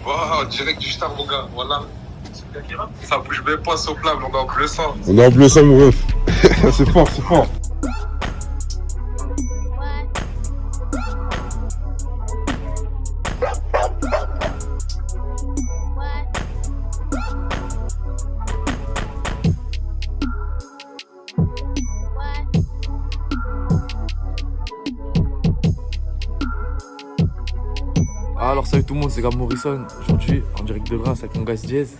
Oh, direct du star, mon gars. Voilà. Ça bouge même pas sur plat, on est en bleu sang. On est en bleu sang, mon ref. C'est fort, c'est fort. Alors salut tout le monde, c'est Gab Morrison, aujourd'hui en direct de Reims avec mon gars Jazz.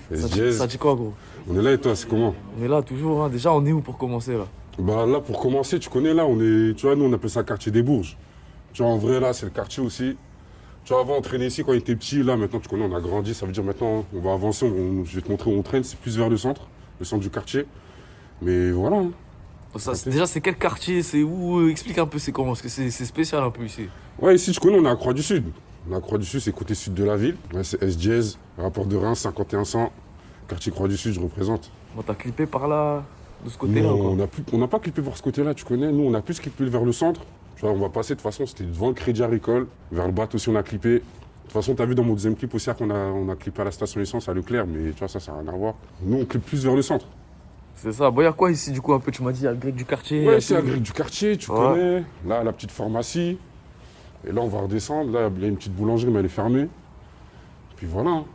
Ça dit quoi gros? On est là et toi, c'est comment? On est là toujours, hein. Déjà on est où pour commencer là? Bah là, pour commencer, tu connais là, on est, tu vois, nous on appelle ça quartier des Bourges. Tu vois, en vrai là, c'est le quartier aussi. Tu vois, avant on traînait ici quand on était petit, là maintenant tu connais, on a grandi, ça veut dire maintenant on va avancer, je vais te montrer où on traîne, c'est plus vers le centre du quartier. Mais voilà. Hein. Déjà c'est quel quartier, c'est où? Explique un peu c'est comment, parce que c'est spécial un peu ici. Ouais, ici tu connais, on est à Croix du Sud. La Croix du Sud, c'est côté sud de la ville. Ouais, c'est S-Jazz, rapport de Reims, 5100, quartier Croix du Sud, je représente. Bon, t'as clippé par là, de ce côté-là ou quoi? On n'a pas clippé vers ce côté-là, tu connais. Nous, on a plus clippé vers le centre. Tu vois, on va passer, de toute façon, c'était devant le Crédit Agricole. Vers le bas aussi, on a clippé. De toute façon, t'as vu dans mon deuxième clip aussi qu'on a clippé à la station essence à Leclerc, mais tu vois, ça n'a rien à voir. Nous, on clippe plus vers le centre. C'est ça. Bon, y'a quoi ici du coup un peu? Tu m'as dit, il y a le grec du quartier. Ouais, c'est la grille du quartier, tu connais. Là, la petite pharmacie. Et là, on va redescendre. Là, il y a une petite boulangerie, mais elle est fermée. Et puis voilà. Hein.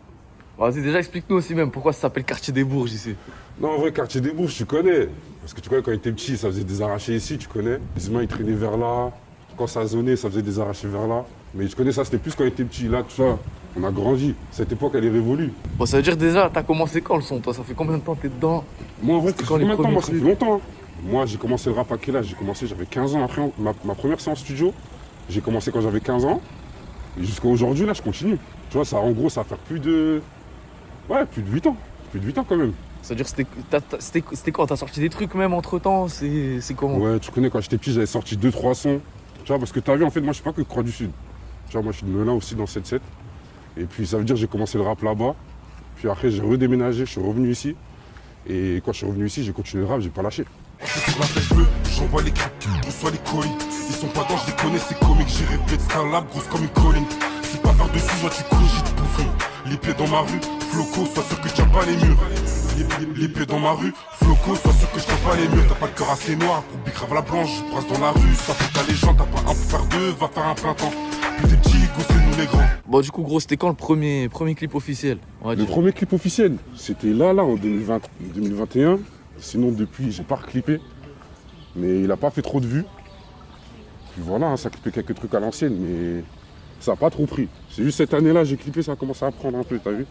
Vas-y, déjà explique-nous aussi même pourquoi ça s'appelle quartier des Bourges ici. Non, en vrai, quartier des Bourges, tu connais. Parce que tu connais, quand il était petit, ça faisait des arrachés ici, tu connais. Les humains, ils traînaient vers là. Quand ça zonait, ça faisait des arrachés vers là. Mais tu connais, ça, c'était plus quand il était petit. Là, tu vois, on a grandi. Cette époque, elle est révolue. Bon, ça veut dire déjà, t'as commencé quand le son, toi? Ça fait combien de temps que t'es dedans? Moi, en vrai, combien de temps? Moi, ça fait trucs longtemps. Hein. Moi, j'ai commencé le rap à quel âge? J'ai commencé, j'avais 15 ans. Après, ma première séance studio, j'ai commencé quand j'avais 15 ans. Et jusqu'à aujourd'hui, là, je continue. Tu vois, ça, en gros, ça va faire plus de 8 ans. Plus de 8 ans quand même. Ça veut dire c'était quoi? T'as sorti des trucs même entre temps? C'est comment? Ouais, tu connais, quand j'étais petit, j'avais sorti 2-3 sons. Tu vois, parce que t'as vu, en fait, moi, je suis pas que Croix du Sud. Tu vois, moi, je suis de Melun aussi dans 7-7. Et puis, ça veut dire que j'ai commencé le rap là-bas. Puis après, j'ai redéménagé, je suis revenu ici. Et quand je suis revenu ici, j'ai continué le rap, j'ai pas lâché. Sur la flèche bleue, j'envoie les crêpes, reçois les colis. Ils sont pas dans, je les connais, c'est comique. J'ai rêvé de Skylab, grosse comme une colline. C'est pas faire dessus, toi tu cogites, bouffon. Les pieds dans ma rue, floco, sois sûr que tu pas les murs. Les pieds dans ma rue, floco, sois sûr que je pas les murs. T'as pas le cœur assez noir pour bicrave la blanche. Brasse dans la rue, ça fait ta légende. T'as pas un pour faire deux, va faire un plein temps. Plus des petits, go, c'est nous les grands. Bon, du coup, gros, c'était quand le premier clip officiel? Le premier clip officiel, c'était là, en 2021. Sinon, depuis, j'ai pas reclippé. Mais il a pas fait trop de vues. Puis voilà, hein, ça a clippé quelques trucs à l'ancienne, mais ça a pas trop pris. C'est juste cette année-là, j'ai clippé, ça a commencé à prendre un peu, t'as vu?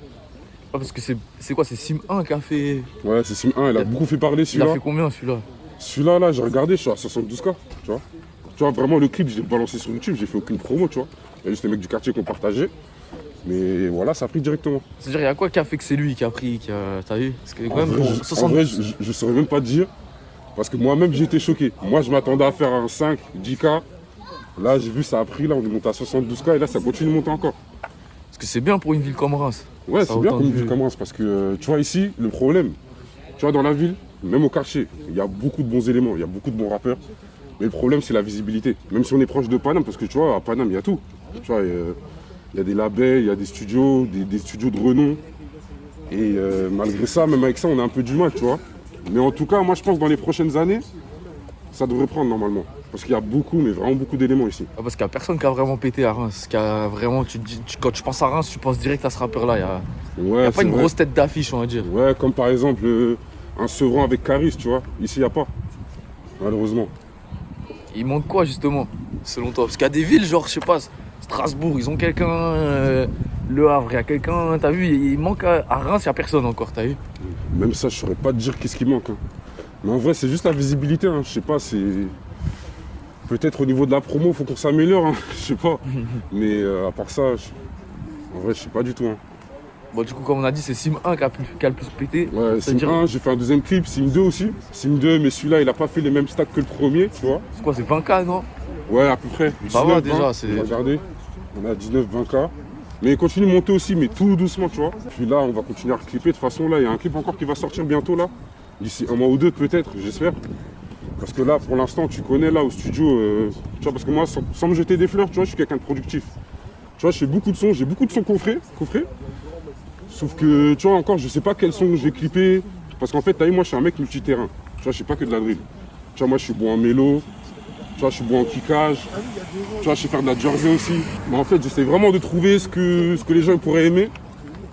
Ah, parce que c'est quoi? C'est Sim 1 qui a fait. Ouais, c'est Sim 1, il a beaucoup fait parler Il celui-là. a fait combien celui-là? Celui-là, là, j'ai regardé, je suis à 72K, tu vois. Tu vois, vraiment, le clip, je l'ai balancé sur YouTube, j'ai fait aucune promo, tu vois. Il y a juste les mecs du quartier qui ont partagé. Mais voilà, ça a pris directement. C'est-à-dire, il y a quoi qui a fait que c'est lui qui a pris, t'as vu? Parce que quand En même, vrai, en vrai, je saurais même pas te dire. Parce que moi-même, j'ai été choqué. Moi, je m'attendais à faire un 5, 10K. Là, j'ai vu, ça a pris, là, on est monté à 72K et là, ça continue de monter encore. Parce que c'est bien pour une ville comme Reims. Ouais, Ça c'est bien autant comme de une ville vues. comme Reims parce que, tu vois, ici, le problème, tu vois, dans la ville, même au quartier, il y a beaucoup de bons éléments, il y a beaucoup de bons rappeurs. Mais le problème, c'est la visibilité. Même si on est proche de Paname, parce que, tu vois, à Paname, il y a tout. Tu vois, il y a des labels, il y a des studios, des studios de renom. Et malgré ça, même avec ça, on a un peu du mal, tu vois. Mais en tout cas, moi, je pense que dans les prochaines années, ça devrait prendre normalement. Parce qu'il y a beaucoup, mais vraiment beaucoup d'éléments ici. Ah, parce qu'il n'y a personne qui a vraiment pété à Reims. Qui a vraiment, quand tu penses à Reims, tu penses direct à ce rappeur-là. Il n'y Ouais, a pas c'est une vrai. grosse tête d'affiche, on va dire. Ouais, comme par exemple un Sevran avec Caris, tu vois. Ici, il n'y a pas. Malheureusement. Il manque quoi justement, selon toi? Parce qu'il y a des villes, genre, je sais pas, Strasbourg, ils ont quelqu'un. Le Havre, il y a quelqu'un. T'as vu, il manque à Reims, il n'y a personne encore, t'as vu? Même ça, je saurais pas te dire qu'est-ce qui manque. Hein. Mais en vrai, c'est juste la visibilité. Hein. Je sais pas, c'est. Peut-être au niveau de la promo, faut qu'on s'améliore. Hein. Je sais pas. Mais à part ça, en vrai, je sais pas du tout. Hein. Bon, du coup, comme on a dit, c'est Sim 1 qui a le plus pété. Ouais, Sim 1, j'ai fait un deuxième clip, Sim 2 aussi. Sim 2, mais celui-là, il a pas fait les mêmes stacks que le premier, tu vois. C'est quoi, c'est 20K, non? Ouais, à peu près. Ça va 19, déjà, 20. c'est. Regardez, on a 19-20K. Mais il continue de monter aussi, mais tout doucement, tu vois. Puis là, on va continuer à clipper. De toute façon, là, il y a un clip encore qui va sortir bientôt, là. D'ici un mois ou deux, peut-être, j'espère. Parce que là, pour l'instant, tu connais, là, au studio, tu vois, parce que moi, sans me jeter des fleurs, tu vois, je suis quelqu'un de productif. Tu vois, je fais beaucoup de sons, j'ai beaucoup de sons coffrés. Sauf que, tu vois, encore, je sais pas quels sons je vais clipper. Parce qu'en fait, t'as vu, moi, je suis un mec multi-terrain. Tu vois, je fais pas que de la drill. Tu vois, moi, je suis bon en mélo. Tu vois, je suis bon en kickage. Tu vois, je sais faire de la jersey aussi. Mais en fait, j'essaie vraiment de trouver ce que les gens pourraient aimer.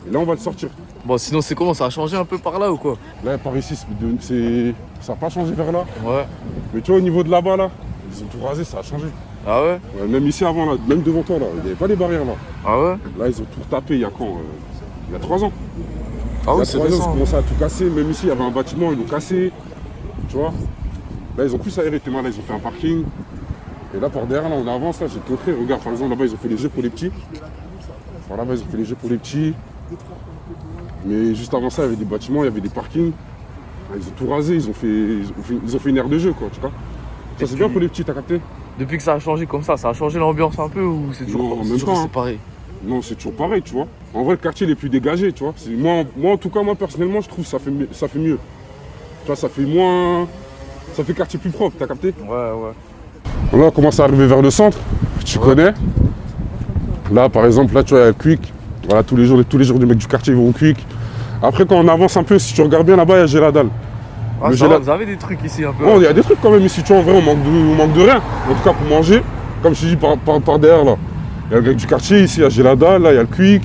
Et là, on va le sortir. Bon, sinon, c'est comment? Ça a changé un peu par là ou quoi? Là, par ici, ça n'a pas changé vers là. Ouais. Mais tu vois, au niveau de là-bas, là, ils ont tout rasé, ça a changé. Ah ouais? Ouais, même ici, avant, là, même devant toi, là, il n'y avait pas les barrières, là. Ah ouais? Là, ils ont tout tapé il y a quand il y a 3 ans. Ah Il y oui, a c'est 3 ans, ils ont récent. commencé à tout casser. Même ici, il y avait un bâtiment, ils l'ont cassé. Tu vois. Là, ils ont plus aéré. Là, ils ont fait un parking. Et là, par derrière, là, on avance. Là, j'ai te montré. Regarde, par exemple, là-bas, ils ont fait les jeux pour les petits. Par là-bas, ils ont fait les jeux pour les petits. Mais juste avant ça, il y avait des bâtiments, il y avait des parkings. Là, ils ont tout rasé. Ils ont fait une aire de jeu, quoi. Tu vois. Ça, c'est bien pour les petits, t'as capté? Depuis que ça a changé comme ça a changé l'ambiance un peu ou c'est toujours, Non, c'est même toujours pas, hein. séparé? Non, c'est toujours pareil, tu vois. En vrai, le quartier il est plus dégagé, tu vois. Moi, en tout cas, moi, personnellement, je trouve que ça fait mieux. Tu vois, ça fait moins... Ça fait quartier plus propre, t'as capté? Ouais, ouais. Là, on commence à arriver vers le centre, tu connais. Là, par exemple, là, tu vois, il y a Quick. Voilà, tous les jours, les mecs du quartier ils vont au Quick. Après, quand on avance un peu, si tu regardes bien là-bas, il y a Géladal. Ah, Le ça va, Gélad- vous avez des trucs ici un peu. Oh, il y a des trucs quand même ici, tu vois, en vrai, on manque de rien. En tout cas, pour manger, comme je te dis, par derrière, là. Il y a le gars du quartier, ici, il y a Géladal, là, il y a le Quick.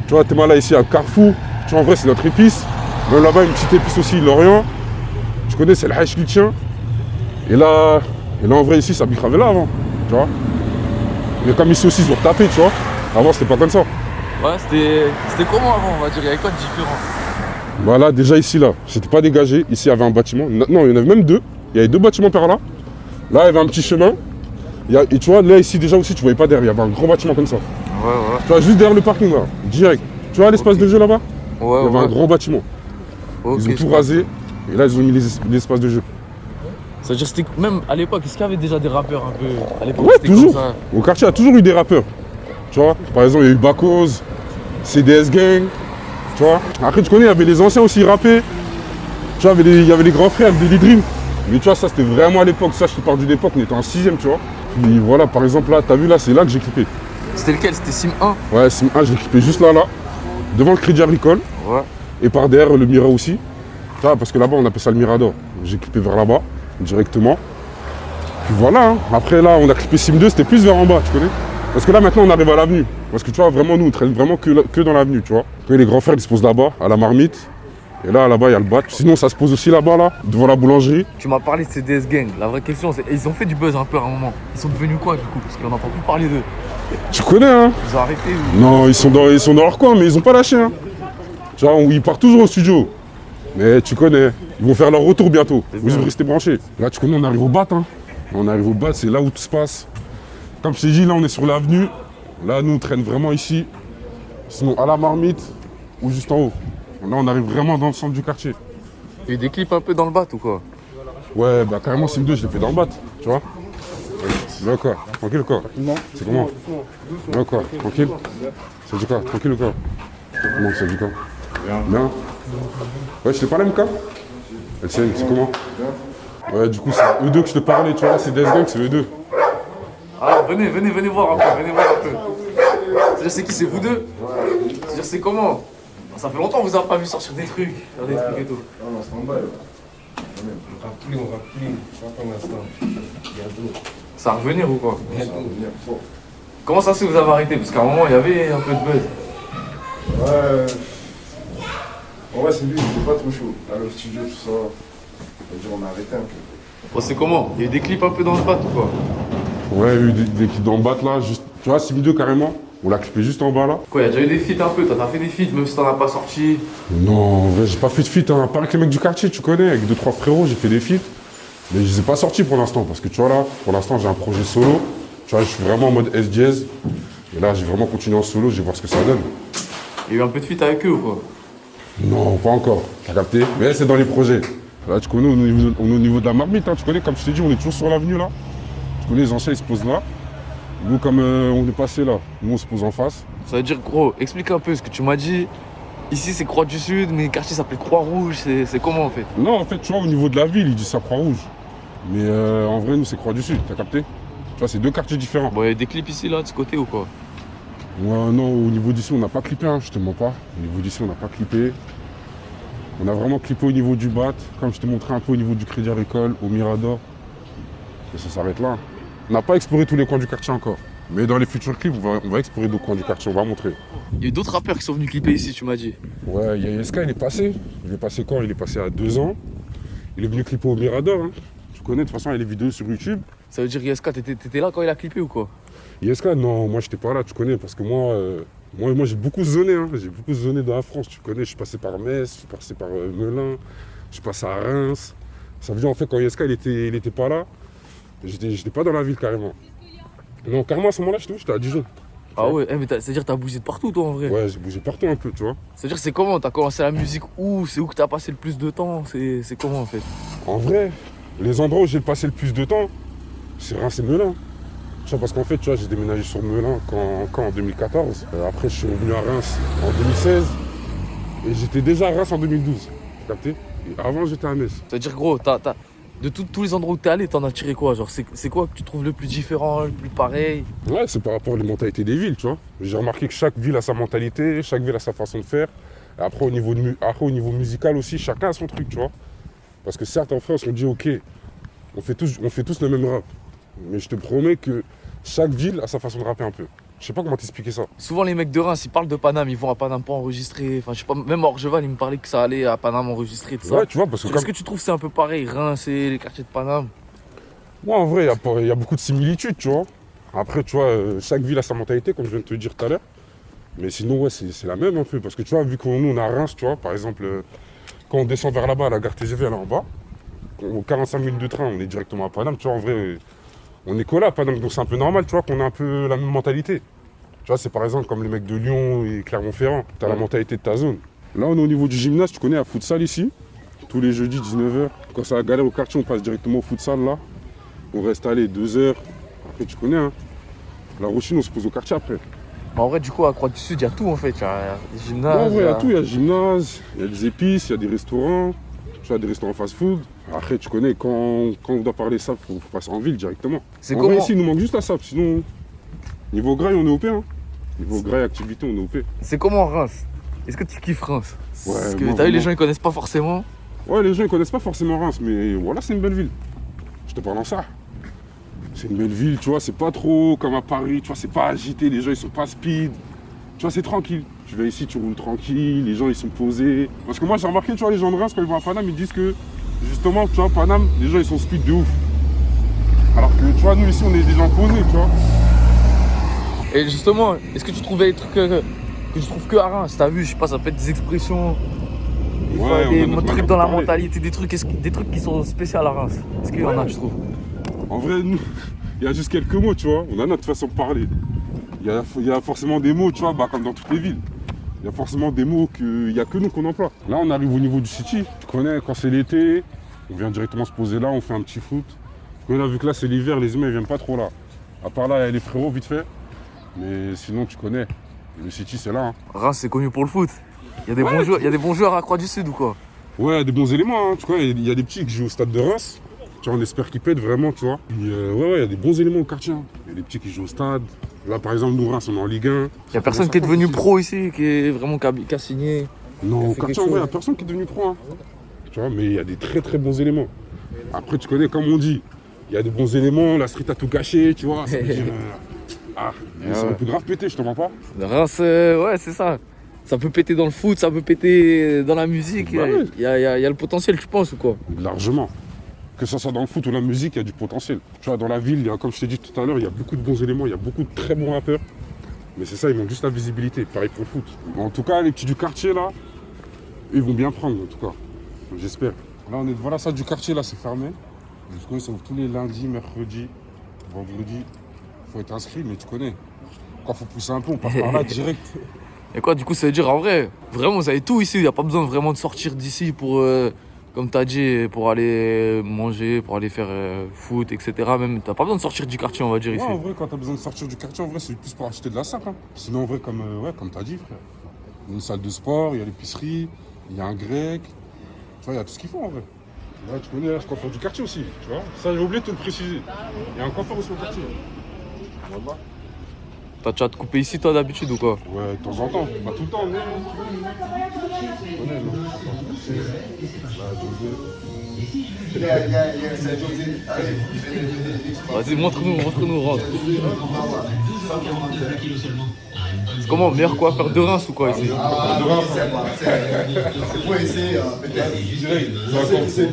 Tu vois, t'es mal là, ici, il y a le Carrefour. Tu vois, en vrai, c'est notre épice. Même là-bas, une petite épice aussi, Lorient. Tu connais, c'est le Haïch qui tient. Et là, en vrai, ici, ça bicravait là avant, tu vois. Mais comme ici aussi, ils ont retapé, tu vois. Avant, c'était pas comme ça. Ouais, c'était comment avant, on va dire? Il y avait quoi de différent? Bah là, déjà ici, là, c'était pas dégagé. Ici, il y avait un bâtiment. Non, il y en avait même deux. Il y avait deux bâtiments par là. Là, il y avait un petit chemin. Et tu vois, là, ici, déjà aussi, tu voyais pas derrière. Il y avait un grand bâtiment comme ça. Ouais, ouais. Tu vois, juste derrière le parking, là, direct. Tu vois l'espace de jeu là-bas? Ouais, Il y avait ouais. un grand bâtiment. Ok, Ils ont je tout vois. rasé. Et là, ils ont mis les espaces de jeu. C'est-à-dire, c'était même à l'époque, est-ce qu'il y avait déjà des rappeurs un peu à l'époque? Ouais, c'était toujours. comme ça. Au quartier, il y a toujours eu des rappeurs. Tu vois, par exemple, il y a eu Bakos, CDS Gang. Tu vois. Après, tu connais, il y avait les anciens aussi ils rappaient. Tu vois, il y avait les grands frères, Billy Dream. Mais tu vois, ça, c'était vraiment à l'époque. Ça, je te parle d'une époque, on était en 6ème, tu vois. Puis voilà, par exemple, là, t'as vu, là, c'est là que j'ai clippé. C'était lequel? C'était Sim 1? Ouais, Sim 1, je l'ai clippé juste là, devant le Crédit Agricole. Ouais. Et par derrière, le Mira aussi. Tu vois, parce que là-bas, on appelle ça le Mirador. J'ai clippé vers là-bas, directement. Puis voilà, hein. Après, là, on a clippé Sim 2, c'était plus vers en bas, tu connais. Parce que là, maintenant, on arrive à l'avenue. Parce que tu vois, vraiment, nous, on traîne vraiment que dans l'avenue, tu vois. Quand les grands frères, ils se posent là-bas, à la marmite. Et là-bas, il y a le bat. Sinon, ça se pose aussi là-bas, là, devant la boulangerie. Tu m'as parlé de CDS Gang. La vraie question, c'est ils ont fait du buzz un peu à un moment. Ils sont devenus quoi du coup? Parce qu'on n'entend plus parler d'eux. Tu connais, hein. Ils ont arrêté ou... Non, ils sont dans leur coin, mais ils ont pas lâché, hein. Tu vois, ils partent toujours au studio. Mais tu connais, ils vont faire leur retour bientôt. C'est Vous bien. restez branchés. Là, tu connais, on arrive au bat, hein. On arrive au bat, c'est là où tout se passe. Comme je t'ai dit, là, on est sur l'avenue. Là, nous, on traîne vraiment ici. Sinon, à la marmite ou juste en haut. Là, on arrive vraiment dans le centre du quartier. Il y a eu des clips un peu dans le bat ou quoi? Ouais, bah carrément, Sim 2, je l'ai fait dans le bat, tu vois. Ouais, quoi, tranquille ou quoi? C'est comment? Ouais, quoi, tranquille? Ça dit quoi? Tranquille ou quoi? Comment ça dit quoi? Bien. Ouais, je t'ai parlé, Mka? LCN, c'est comment? Ouais, du coup, c'est eux deux que je te parlais, tu vois, c'est DS Gang, c'est eux deux. Ah, venez voir un peu, venez voir un peu. C'est-à-dire, c'est qui? C'est vous deux? C'est-à-dire, c'est comment? Ça fait longtemps que vous n'avez pas vu sortir des trucs, faire des trucs et tout. Non, non, c'est en bas, là. On rappe plus, pas pour l'instant. Bientôt. Ça va revenir ou quoi? Ça va revenir fort. Comment ça se fait que vous avez arrêté? Parce qu'à un moment, il y avait un peu de buzz. Ouais. En vrai, c'est lui, il était pas trop chaud. Là, le studio, tout ça. C'est-à-dire, on a arrêté un peu. Bon, c'est comment? Il y a eu des clips un peu dans le bat ou quoi? Ouais, il y a eu des clips dans le bat, là, juste, tu vois, Sim 2 carrément. On l'a clippé juste en bas, là. Quoi, il y a déjà eu des feats un peu? Toi, t'as fait des feats, même si t'en as pas sorti. Non, en vrai, j'ai pas fait de feat, hein. Pas avec les mecs du quartier, tu connais, avec 2-3 frérots, j'ai fait des feats. Mais je les ai pas sortis pour l'instant, parce que tu vois là, pour l'instant j'ai un projet solo. Tu vois, je suis vraiment en mode S-Jazz. Et là, j'ai vraiment continué en solo, je vais voir ce que ça donne. Il y a eu un peu de feats avec eux ou quoi? Non, pas encore, t'as capté? Mais c'est dans les projets. Là, tu connais, on est au niveau de la marmite, hein. Tu connais, comme je t'ai dit, on est toujours sur l'avenue là. Tu connais, les anciens, ils se posent là. Nous, comme on est passé là, nous, on se pose en face. Ça veut dire, gros, explique un peu ce que tu m'as dit. Ici, c'est Croix du Sud, mais le quartier s'appelle Croix-Rouge. C'est comment en fait? Non, en fait, tu vois, au niveau de la ville, ils disent ça Croix-Rouge. Mais en vrai, nous, c'est Croix du Sud, t'as capté? Tu vois, c'est deux quartiers différents. Bon, il y a des clips ici, là, de ce côté ou quoi? Ouais, non, au niveau d'ici, on n'a pas clippé, hein, je te mens pas. Au niveau d'ici, on n'a pas clippé. On a vraiment clippé au niveau du BAT, comme je t'ai montré un peu au niveau du Crédit Agricole, au Mirador. Et ça s'arrête là. On n'a pas exploré tous les coins du quartier encore. Mais dans les futurs clips, on va explorer d'autres coins du quartier, on va montrer. Il y a eu d'autres rappeurs qui sont venus clipper ici, tu m'as dit. Ouais, il y a SK, il est passé. Il est passé quand? Il est passé à 2 ans. Il est venu clipper au Mirador. Hein. Tu connais, de toute façon, il y a les vidéos sur YouTube. Ça veut dire ISK, t'étais là quand il a clippé ou quoi? ISK, non, moi j'étais pas là, tu connais, parce que moi j'ai beaucoup zoné, hein. J'ai beaucoup zoné dans la France, tu connais, je suis passé par Metz, je suis passé par Melun, je suis passé à Reims. Ça veut dire en fait quand ISK il était pas là, j'étais pas dans la ville carrément. Non, carrément à ce moment-là, j'étais à Dijon. Ah ouais, mais c'est-à-dire t'as bougé de partout toi en vrai? Ouais, j'ai bougé partout un peu, tu vois. C'est-à-dire c'est comment? T'as commencé la musique où? C'est où que t'as passé le plus de temps? C'est comment en fait? En vrai, les endroits où j'ai passé le plus de temps, c'est Reims et Melun. Tu vois, parce qu'en fait, tu vois, j'ai déménagé sur Melun en 2014. Après, je suis revenu à Reims en 2016. Et j'étais déjà à Reims en 2012. Tu capté? Et avant, j'étais à Metz. C'est-à-dire gros, de tous les endroits où t'es allé, t'en as tiré quoi? Genre c'est quoi que tu trouves le plus différent, le plus pareil? Ouais, c'est par rapport aux mentalités des villes, tu vois. J'ai remarqué que chaque ville a sa mentalité, chaque ville a sa façon de faire. Et après, au niveau musical aussi, chacun a son truc, tu vois. Parce que certes, en France, on dit, ok, on fait tous le même rap. Mais je te promets que chaque ville a sa façon de rapper un peu. Je sais pas comment t'expliquer ça. Souvent les mecs de Reims, ils parlent de Paname, ils vont à Paname pas enregistrer. Enfin, je sais pas, même Orgeval, il me parlait que ça allait à Paname enregistrer, tout ça. Ouais, tu vois, parce que Est-ce que tu trouves que c'est un peu pareil, Reims et les quartiers de Paname? moi, en vrai, il y a beaucoup de similitudes, tu vois. Après, tu vois, chaque ville a sa mentalité, comme je viens de te dire tout à l'heure. Mais sinon, ouais, c'est la même un peu. Parce que tu vois, vu qu'on nous, on est à Reims, tu vois, par exemple, quand on descend vers là-bas, à la gare TGV, là en bas, aux 45 minutes de train, on est directement à Paname, tu vois, en vrai, on est collé à Paname, donc c'est un peu normal, tu vois, qu'on ait un peu la même mentalité. Tu vois, c'est par exemple comme les mecs de Lyon et Clermont-Ferrand, t'as la mentalité de ta zone. Là, on est au niveau du gymnase, tu connais, à futsal ici, tous les jeudis, 19h. Quand c'est la galère au quartier, on passe directement au futsal, là. On reste allé 2 heures. Après, tu connais, hein. La routine, on se pose au quartier après. En vrai, du coup, à Croix-du-Sud, il y a tout en fait. Il y a des gymnases. Ouais, en vrai, il y a tout. Il y a le gymnase, il y a des épices, il y a des restaurants. Tu vois, des restaurants fast-food. Après, tu connais, quand on doit parler SAP, il faut passer en ville directement. C'est En comment vrai, ici, il nous manque juste la SAP. Sinon, niveau graille, on est OP. Hein. Niveau graille, activité, on est OP. C'est comment Reims? Est-ce que tu kiffes Reims? Ouais, Parce que moi, t'as vu, les vraiment. gens ils connaissent pas forcément. Ouais, les gens, ils connaissent pas forcément Reims, mais voilà, c'est une belle ville. Je te parle en ça. C'est une belle ville, tu vois, c'est pas trop comme à Paris, tu vois, c'est pas agité, les gens, ils sont pas speed. Tu vois, c'est tranquille. Tu vas ici, tu roules tranquille, les gens, ils sont posés. Parce que moi, j'ai remarqué, tu vois, les gens de Reims, quand ils vont à Paname, ils disent que, justement, tu vois, Paname, les gens, ils sont speed de ouf. Alors que, tu vois, nous, ici, on est des gens posés, tu vois. Et justement, est-ce que tu trouvais des trucs que je trouve que à Reims? T'as vu, je sais pas, ça peut être des expressions, des fois, Ouais, on a des notre trucs manière dans de la parler. mentalité, des trucs qui sont spéciaux à Reims. Est-ce qu'il y en a, tu trouves? En vrai, nous, il y a juste quelques mots, tu vois. On a notre façon de parler. Il y a forcément des mots, tu vois, bah, comme dans toutes les villes. Il y a forcément des mots qu'il n'y a que nous qu'on emploie. Là, on arrive au niveau du city. Tu connais, quand c'est l'été, on vient directement se poser là, on fait un petit foot. Tu connais, là, vu que là, c'est l'hiver, les humains, ils viennent pas trop là. À part là, il y a les frérots, vite fait. Mais sinon, tu connais, le city, c'est là. Hein. Reims, c'est connu pour le foot. Il y a des bons joueurs à Croix-du-Sud ou quoi? Ouais, il y a des bons éléments. Hein. Tu vois, il y a des petits qui jouent au stade de Reims. Tu vois, on espère qu'ils pètent vraiment, tu vois. Puis, ouais, il y a des bons éléments au quartier. Hein. Il y a des petits qui jouent au stade. Là, par exemple, nous, Reims, on est en Ligue 1. Il y a personne qui est devenu pro ici, qui est vraiment qui a signé. Non, au fait quartier, quelque en vrai, il n'y a chose. personne qui est devenu pro. Hein. Tu vois, mais il y a des très très bons éléments. Après, tu connais, comme on dit, il y a des bons éléments, la street a tout gâché, tu vois. Ça veut dire. Mais ça ouais. peut grave péter, je te mens pas. Reims, ouais, c'est ça. Ça peut péter dans le foot, ça peut péter dans la musique. Bah ouais. Il y a le potentiel, tu penses ou quoi? Largement. Que ça soit dans le foot ou la musique, il y a du potentiel. Tu vois, dans la ville, comme je t'ai dit tout à l'heure, il y a beaucoup de bons éléments, il y a beaucoup de très bons rappeurs. Mais c'est ça, il manque juste la visibilité. Pareil pour le foot. En tout cas, les petits du quartier, là, ils vont bien prendre, en tout cas. J'espère. Là, on est devant la salle du quartier, là, c'est fermé. Du coup, ça ouvre tous les lundis, mercredis, vendredis. Faut être inscrit, mais tu connais. Quand faut pousser un peu, on passe par là direct. Et quoi, du coup, ça veut dire en vrai, vraiment, vous avez tout ici. Il n'y a pas besoin vraiment de sortir d'ici pour, comme tu as dit, pour aller manger, pour aller faire foot, etc. Même, t'as pas besoin de sortir du quartier, on va dire, Ouais, ici. en vrai, quand t'as besoin de sortir du quartier, en vrai, c'est plus pour acheter de la sape. Hein. Sinon, en vrai, comme t'as dit, frère. Il y a une salle de sport, il y a l'épicerie, il y a un grec. Tu vois, il y a tout ce qu'il faut, en vrai. Là, tu connais, là, je coiffeur du quartier aussi, tu vois. Ça, j'ai oublié de te le préciser. Il y a un coiffeur aussi au quartier. Voilà. T'as déjà te couper ici, toi, d'habitude ou quoi? Ouais, de temps en temps, pas tout le temps, mais. Vas-y, montre-nous, rentre. C'est comment, meilleur quoi, faire 2 Reims ou quoi ici? Faut essayer, peut-être. Direct, c'est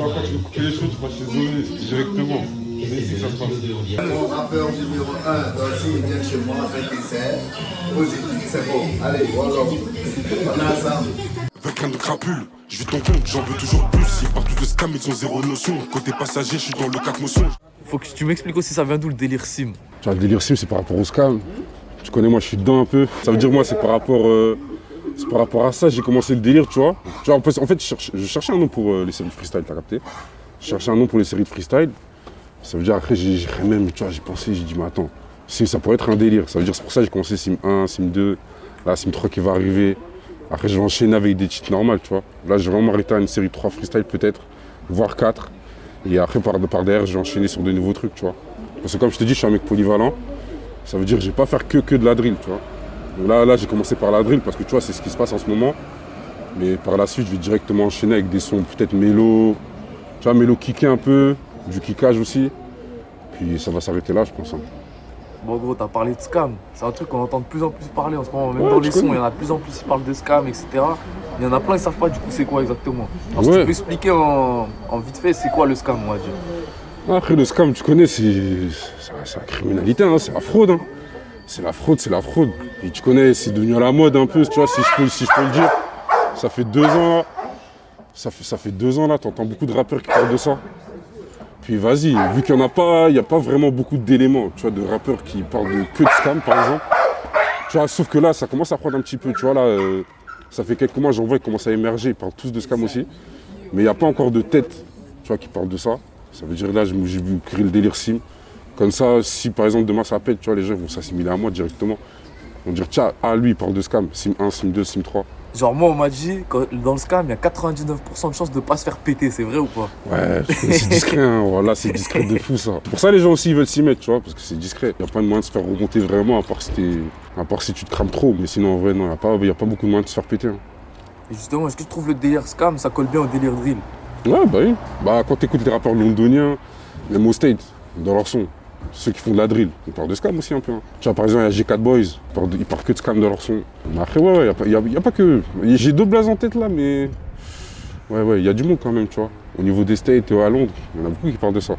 encore quand tu veux couper les cheveux, tu vas chez Zoé directement. C'est ici que ça se passe. Mon rappeur numéro 1, s'il vient chez moi, fait essai, positif, c'est bon. Allez, voilà. On a ça. Avec un de crapule, je vis ton compte, j'en veux toujours plus. Ils partent tous de scam, ils ont zéro notion. Côté passager, je suis dans le 4 motion. Faut que tu m'expliques aussi, ça vient d'où le délire sim? Tu vois, le délire sim, c'est par rapport au scam. Tu connais, moi, je suis dedans un peu. Ça veut dire, moi, c'est par rapport à ça, j'ai commencé le délire, tu vois. Tu vois, en fait, je cherchais un nom pour les séries de freestyle, t'as capté? Je cherchais un nom pour les séries de freestyle. Ça veut dire, après, j'ai pensé, j'ai dit, mais attends, ça pourrait être un délire. Ça veut dire, c'est pour ça que j'ai commencé Sim 1, Sim 2, là, Sim 3 qui va arriver. Après, je vais enchaîner avec des titres normaux, tu vois. Là, je vais vraiment m'arrêter à une série de 3 freestyle, peut-être, voire 4. Et après, par derrière, je vais enchaîner sur de nouveaux trucs, tu vois. Parce que comme je te dis, je suis un mec polyvalent. Ça veut dire que je vais pas faire que de la drill, tu vois. Donc là, j'ai commencé par la drill parce que tu vois, c'est ce qui se passe en ce moment. Mais par la suite, je vais directement enchaîner avec des sons peut-être mélo, tu vois, mélo kické un peu, du kickage aussi. Puis ça va s'arrêter là, je pense. Hein. Bon, gros, t'as parlé de scam. C'est un truc qu'on entend de plus en plus parler en ce moment. Même dans les sons, il y en a de plus en plus qui parlent de scam, etc. Il y en a plein qui savent pas du coup c'est quoi exactement. Alors, si tu peux expliquer en vite fait, c'est quoi le scam, on va dire. Après, le scam, tu connais, c'est la criminalité, hein, c'est la fraude. Hein. C'est la fraude. Et tu connais, c'est devenu à la mode un peu, tu vois, si je peux le dire. Ça fait 2 ans là. Ça fait 2 ans là, t'entends beaucoup de rappeurs qui parlent de ça. Puis vas-y, vu qu'il n'y en a pas, il n'y a pas vraiment beaucoup d'éléments, tu vois, de rappeurs qui parlent que de scam par exemple. Tu vois, sauf que là, ça commence à prendre un petit peu, tu vois, là, ça fait quelques mois, j'en vois, ils commencent à émerger, ils parlent tous de scam aussi. Mais il n'y a pas encore de tête, tu vois, qui parle de ça. Ça veut dire là, j'ai vu créer le délire sim. Comme ça, si par exemple demain ça pète, tu vois, les gens vont s'assimiler à moi directement. Ils vont dire, tiens, lui, il parle de scam, sim 1, sim 2, sim 3. Genre moi, on m'a dit, dans le scam, il y a 99% de chances de pas se faire péter, c'est vrai ou pas? Ouais, c'est discret, hein. Voilà, c'est discret de fou ça. Pour ça, les gens aussi ils veulent s'y mettre, tu vois, parce que c'est discret. Il n'y a pas de moyen de se faire remonter vraiment, à part si tu te crames trop. Mais sinon, en vrai, non, il n'y a pas beaucoup de moyens de se faire péter. Hein. Et justement, est-ce que tu trouves le délire scam, ça colle bien au délire drill? Ouais, bah oui. Bah, quand t'écoutes les rappeurs londoniens, les Mo State, dans leur son, ceux qui font de la drill, ils parlent de scam aussi un peu. Hein. Tu vois, par exemple, il y a G4 Boys, ils parlent que de scam dans leur son. Mais après, ouais, il n'y a pas que. J'ai 2 blazes en tête là, mais. Ouais, il y a du monde quand même, tu vois. Au niveau des States et à Londres, il y en a beaucoup qui parlent de ça.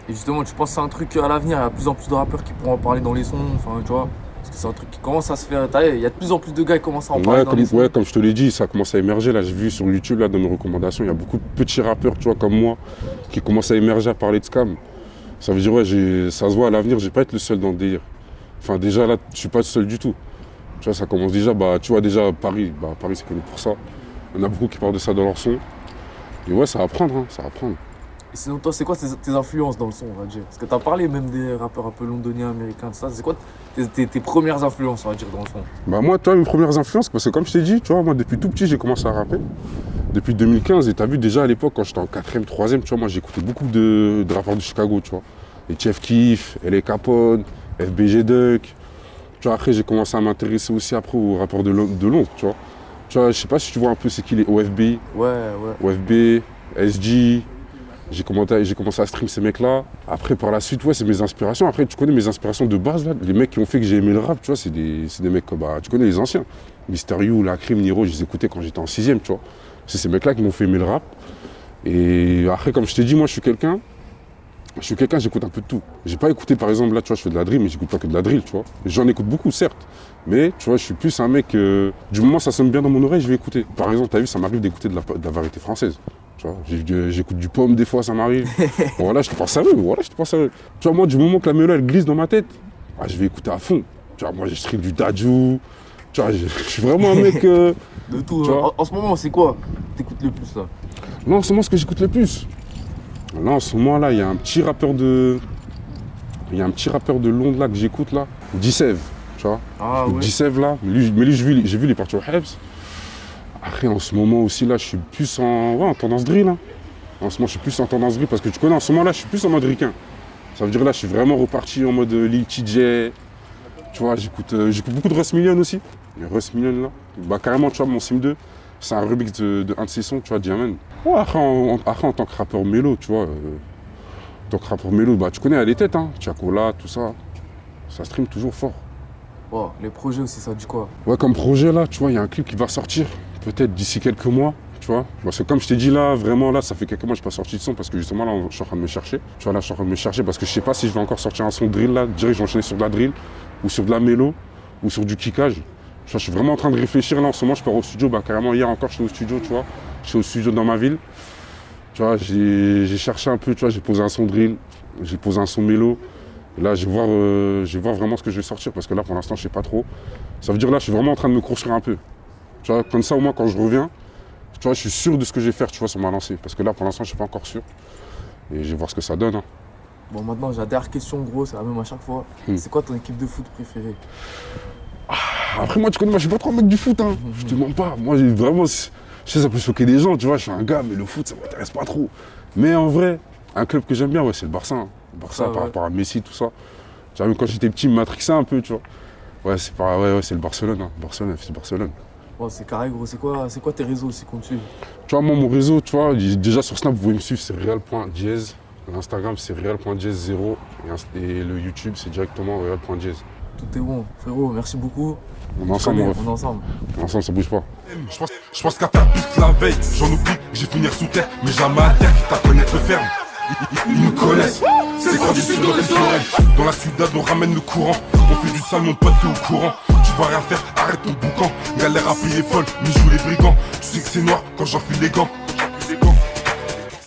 Et justement, tu penses que c'est un truc à l'avenir, il y a de plus en plus de rappeurs qui pourront en parler dans les sons, enfin, tu vois? Parce que c'est un truc qui commence à se faire. Il y a de plus en plus de gars qui commencent à en parler dans les sons. Ouais, comme je te l'ai dit, ça commence à émerger. Là, j'ai vu sur YouTube, là, dans mes recommandations, il y a beaucoup de petits rappeurs, tu vois, comme moi, qui commencent à émerger à parler de scam. Ça veut dire, ouais, ça se voit à l'avenir, je vais pas être le seul dans le délire. Enfin, déjà, là, je suis pas le seul du tout. Tu vois, ça commence déjà, tu vois, déjà, Paris, Paris, c'est connu pour ça. Il y en a beaucoup qui parlent de ça dans leur son. Et ouais, ça va prendre, hein, ça va prendre. Et sinon, toi, c'est quoi tes influences dans le son, on va dire? Parce que t'as parlé même des rappeurs un peu londoniens, américains, tout ça. C'est quoi tes premières influences, on va dire, dans le son? Bah moi, toi, mes premières influences, parce que comme je t'ai dit, tu vois, moi, depuis tout petit, j'ai commencé à rapper. Depuis 2015, et t'as vu, déjà à l'époque, quand j'étais en 4ème, 3ème, tu vois, moi, j'écoutais beaucoup de rappeurs de Chicago, tu vois. Et Chef Keef, L.A. Capone, FBG Duck. Tu vois, après, j'ai commencé à m'intéresser aussi après aux rappeurs de Londres, tu vois. Tu vois, je sais pas si tu vois un peu c'est qui les OFB. Ouais. OFB, SG. J'ai commencé à stream ces mecs-là. Après, par la suite, ouais, c'est mes inspirations. Après, tu connais mes inspirations de base, là. Les mecs qui ont fait que j'ai aimé le rap, tu vois, c'est des mecs comme, tu connais les anciens. Myster You, Lacrim, Niro, je les écoutais quand j'étais en 6ème, tu vois. C'est ces mecs-là qui m'ont fait aimer le rap. Et après, comme je t'ai dit, moi, je suis quelqu'un, j'écoute un peu de tout. J'ai pas écouté, par exemple, là, tu vois, je fais de la drill, mais j'écoute pas que de la drill, tu vois. J'en écoute beaucoup, certes. Mais, tu vois, je suis plus un mec, du moment où ça sonne bien dans mon oreille, je vais écouter. Par exemple, t'as vu, ça m'arrive d'écouter de la variété française. Tu vois, j'écoute du Pomme des fois, ça m'arrive. Voilà, je te pense sérieux, Tu vois, moi, du moment que la mélodie, elle glisse dans ma tête, je vais écouter à fond. Tu vois, moi, je stream du Dadju. Tu vois, je suis vraiment un mec... de tout. En ce moment, c'est quoi t'écoutes le plus, là? Non, en ce moment, ce que j'écoute le plus. Là, en ce moment-là, il y a un petit rappeur de Londres, là, que j'écoute, là. D-Sev, tu vois. Ah ouais. D-Sev, là. Mais lui, j'ai vu, il est parti au Hebs. Après, en ce moment aussi, là, je suis plus en tendance drill. Hein. En ce moment, je suis plus en tendance drill parce que tu connais, en ce moment-là, je suis plus en mode ricain. Ça veut dire là, je suis vraiment reparti en mode Lil TJ, Tu vois, j'écoute beaucoup de Russ Million aussi. Et Russ Million là, bah carrément, tu vois, mon Sim 2, c'est un remix de un de ses sons, tu vois, Diamond. Ouais, après, en tant que rappeur mélo, tu vois, en tant que rappeur mélo, bah tu connais les têtes, hein, Chacola, tout ça. Ça stream toujours fort. Oh, les projets aussi, ça dit quoi? Ouais, comme projet là, tu vois, il y a un clip qui va sortir, peut-être d'ici quelques mois, tu vois. Parce que comme je t'ai dit là, vraiment là, ça fait quelques mois que je n'ai pas sorti de son parce que justement là, je suis en train de me chercher. Tu vois, là, je suis en train de me chercher parce que je sais pas si je vais encore sortir un son drill là, direct, je vais enchaîner sur de la drill, ou sur de la mélo, ou sur du kickage. Tu vois, je suis vraiment en train de réfléchir là, en ce moment, je pars au studio, bah carrément hier encore, je suis au studio, tu vois. Je suis au studio dans ma ville. Tu vois, j'ai cherché un peu, tu vois, j'ai posé un son drill, j'ai posé un son mélo. Et là, je vais voir vraiment ce que je vais sortir parce que là, pour l'instant, je sais pas trop. Ça veut dire là, je suis vraiment en train de me construire un peu. Tu vois, comme ça, au moins, quand je reviens, tu vois, je suis sûr de ce que je vais faire, tu vois, sur ma lancée. Parce que là, pour l'instant, je suis pas encore sûr. Et je vais voir ce que ça donne. Hein. Bon, maintenant, j'ai la dernière question, gros, c'est la même à chaque fois. C'est quoi ton équipe de foot préférée? Après, moi, tu connais, moi, je suis pas trop un mec du foot. Hein. Je te mens pas. Moi, j'ai vraiment. Je sais, ça peut choquer des gens, tu vois. Je suis un gars, mais le foot, ça m'intéresse pas trop. Mais en vrai, un club que j'aime bien, ouais, c'est le Barça. Hein. Le Barça, par rapport à Messi, tout ça. Tu vois, même quand j'étais petit, il me matrixait un peu, tu vois. Ouais, c'est le Barcelone. Hein. Barcelone, c'est Barcelone. Oh, c'est carré, gros. C'est quoi tes réseaux aussi qu'on te suive? Tu vois, moi, mon réseau, tu vois, déjà sur Snap, vous pouvez me suivre, c'est real.jazz. L'Instagram, c'est real.jazz0. Et le YouTube, c'est directement real.jazz. Tout est bon. Frérot, merci beaucoup. On est ensemble, On est ensemble. On est ensemble, ça bouge pas. Je pense qu'à faire plus la veille, j'en oublie, je vais finir sous terre, mais jamais à terre, quitte à connaître ferme. Ils nous connaissent, c'est quand du sud dans les oreilles. Dans la ciudad, on ramène le courant. On fait du sale, mon pote, t'es au courant. Tu vas rien faire, arrête ton boucan. Galère à payer folle, mais joue les brigands. Tu sais que c'est noir quand j'enfile les gants.